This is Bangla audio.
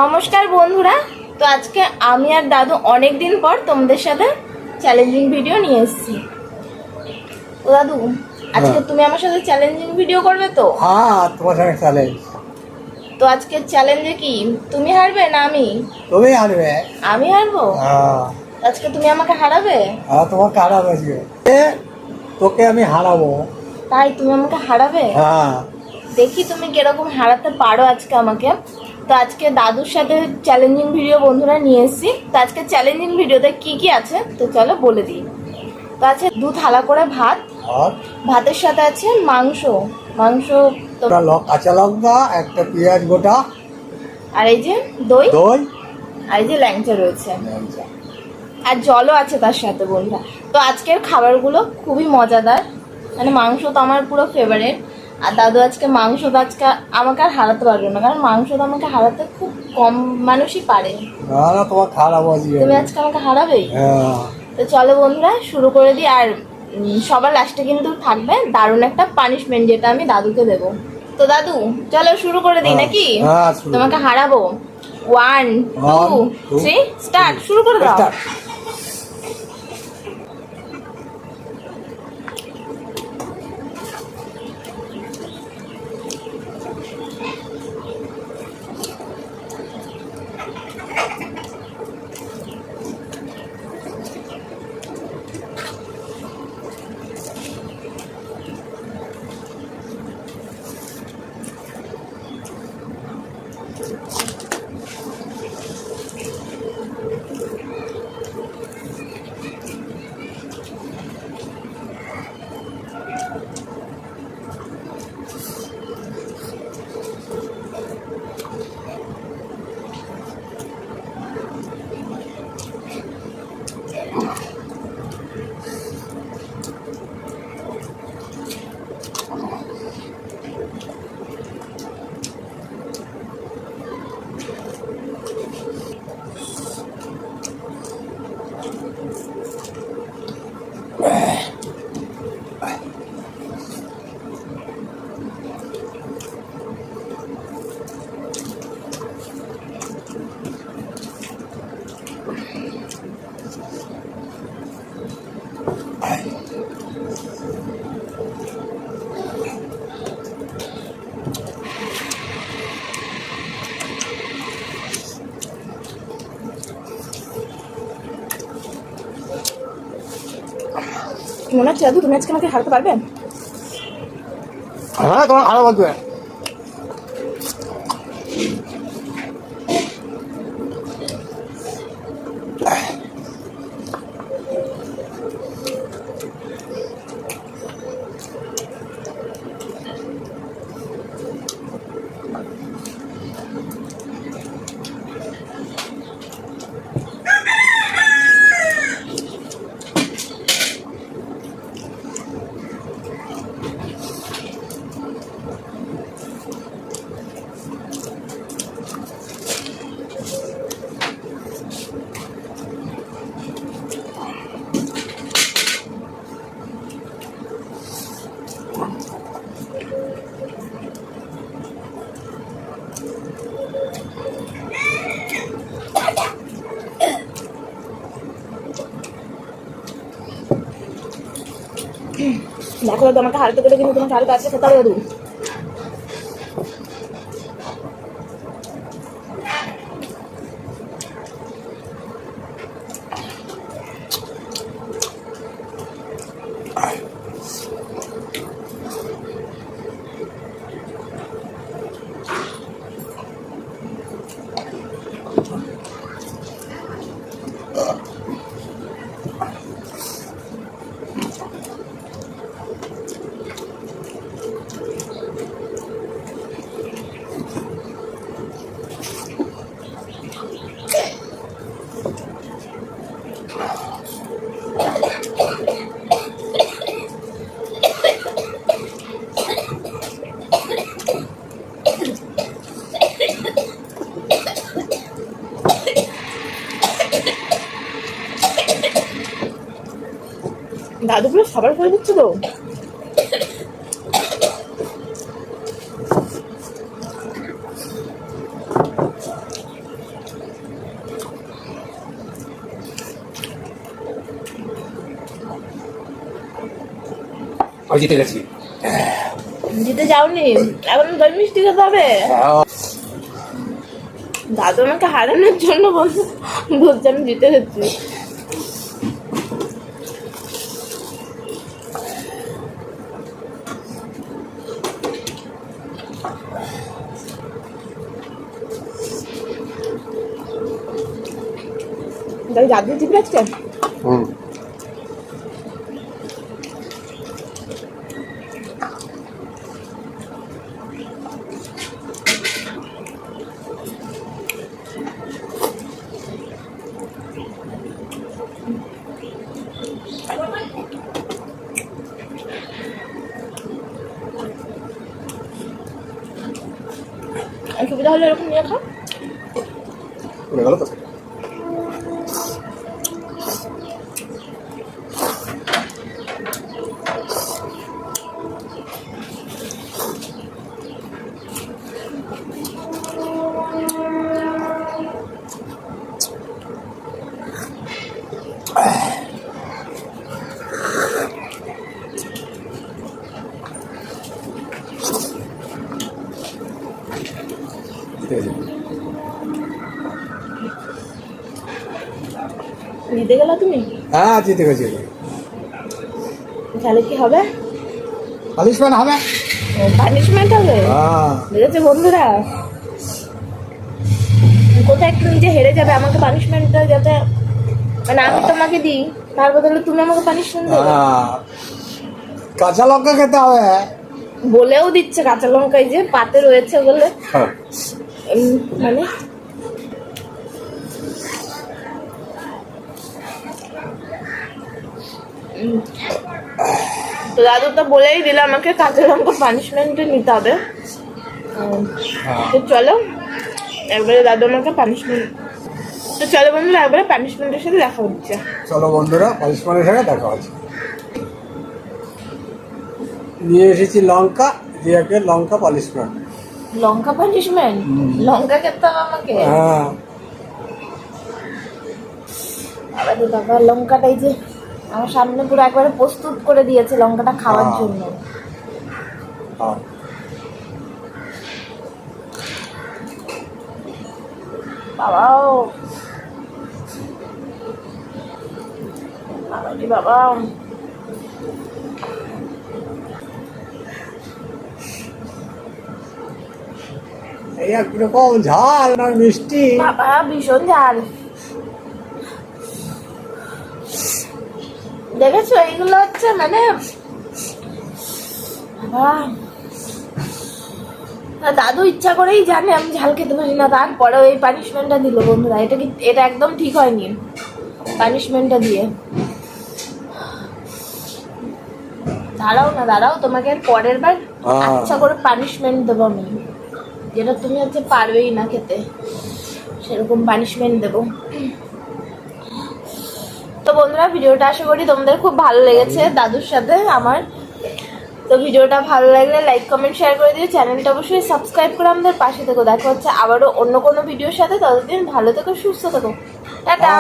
নমস্কার বন্ধুরা। তো আজকে আমি আর দাদু অনেক দিন পর তোমাদের সাথে চ্যালেঞ্জিং ভিডিও নিয়ে এসেছি। তো দাদু, আজকে তুমি আমার সাথে চ্যালেঞ্জিং ভিডিও করবে তো? হ্যাঁ, তোমার সাথে চ্যালেঞ্জ। তো আজকে চ্যালেঞ্জে কি তুমি হারবে না আমি? তুমি হারবে। আমি হারবো? হ্যাঁ। আজকে তুমি আমাকে হারাবে? হ্যাঁ, তোমাকে হারাবো আজকে। তোকে আমি হারাবো। তাই তুমি আমাকে হারাবে? হ্যাঁ। দেখি তুমি কিরকম হারাতে পারো আজকে আমাকে। তো আজকে দাদুর সাথে চ্যালেঞ্জিং ভিডিও বন্ধুরা নিয়ে এসেছি। তো আজকে চ্যালেঞ্জিং ভিডিওতে কি কি আছে তো চলো বলে দিই। তো আছে 2 থালা করে ভাত, আর ভাতের সাথে আছে মাংস। তো কাঁচা লঙ্কা, একটা পেঁয়াজ গোটা, আর এই যে দই, দই, আর এই যে ল্যাংচা রয়েছে, আর জলও আছে তার সাথে বন্ধুরা। তো আজকের খাবারগুলো খুবই মজাদার, মানে মাংস তো আমার পুরো ফেভারিট। আর দাদু আজকে মাংস তো আজকে আমাকে আর হারাতে পারবে না, কারণ মাংস তো আমাকে হারাতে খুব কম মানুষই পারে। না, তোমাকে হারাবো আজকে। তুমি আজকে আমাকে হারাবেই। হ্যাঁ। তো চলো বন্ধুরা শুরু করে দিই। আর সবার লাস্টে কিন্তু থাকবে দারুণ একটা পানিশমেন্ট, যেটা আমি দাদুকে দেবো। তো দাদু চলো শুরু করে দিই নাকি? হ্যাঁ, তোমাকে হারাবো। 1 2 3 স্টার্ট। শুরু করে দাও। মনে হচ্ছে দাদু তুমি আজকে আমাকে হারাতে পারবে? হ্যাঁ, তোমাকে হারাবো আজকে। দেখো দাদু, আমাকে হারাতে গেলে কিন্তু তোমাকে হারাতে আসতে খেতে হবে দাদু। দাদুগুলো সবার করে দিচ্ছে তো। ওই জিতে গেছি। জিতে যাওনি, এখন দই মিষ্টি খেতে হবে। হ্যাঁ, দাদু আমাকে হারানোর জন্য বলছে আমি জিতে গেছি। দাদু ঠিক আছে। হুম। সুবিধা হলে এরকম নিয়ে খাও। উড়ে গেল তো। জিতে গেছি। জিতে গেলা তুমি? হ্যাঁ, জিতে গেছি। তাহলে কি হবে? পানিশমেন্ট হবে। পানিশমেন্ট হবে? হ্যাঁ। বুঝেছো বন্ধুরা, কোথায় একটু নিজে হেরে যাবে, আমাকে পানিশমেন্টটা যাতে মানে আমি তোমাকে দিই, তার বদলে তুমি আমাকে পানিশমেন্ট দেবে। হ্যাঁ, কাঁচা লঙ্কা খেতে হবে। বলেও দিচ্ছে কাঁচা লঙ্কা এই যে পাতে রয়েছে বলে। হ্যাঁ। মানে তো দাদু তো বলেই দিল আমাকে কাঁচা লঙ্কা পানিশমেন্টে নিতে হবে। তো চলো একবারে দাদু আমাকে পানিশমেন্ট, তো চলো বন্ধুরা একবারে পানিশমেন্টের সাথে দেখা হচ্ছে। চলো বন্ধুরা, পানিশমেন্টের সাথে দেখা হচ্ছে। নিয়ে এসেছি লঙ্কা, দিয়াকে লঙ্কা পানিশমেন্ট। লঙ্কা পানিশমেন্ট? লঙ্কা খেতে হবে আমাকে? হ্যাঁ। বাবা রে বাবা, লঙ্কাটাই যে আমার সামনে পুরো একবারে প্রস্তুত করে দিয়েছে লঙ্কাটা খাওয়ার জন্য। হ্যাঁ। বাবাও বাবা রে বাবা, এই কিরকম ঝাল না মিষ্টি। বাবা ভীষণ ঝাল। দেখেছো এইগুলো হচ্ছে মানে বাবা, দাদু ইচ্ছা করেই জানে আমি ঝাল খেতে পারি না, তারপরেও এই পানিশমেন্টটা দিল বন্ধুরা। এটা একদম ঠিক হয়নি পানিশমেন্টটা দিয়ে। দাঁড়াও তোমাকে পরের বার আচ্ছা করে পানিশমেন্ট দেবো আমি, যেটা তুমি হচ্ছে পারবেই না খেতে, সেরকম পানিশমেন্ট দেবো। তো বন্ধুরা ভিডিওটা আশা করি তোমাদের খুব ভালো লেগেছে দাদুর সাথে আমার। তো ভিডিওটা ভালো লাগলে লাইক কমেন্ট শেয়ার করে দিও, চ্যানেলটা অবশ্যই সাবস্ক্রাইব করে আমাদের পাশে থেকো। দেখা হচ্ছে আবারও অন্য কোনো ভিডিওর সাথে, ততদিন ভালো থেকো সুস্থ থেকো, টাটা।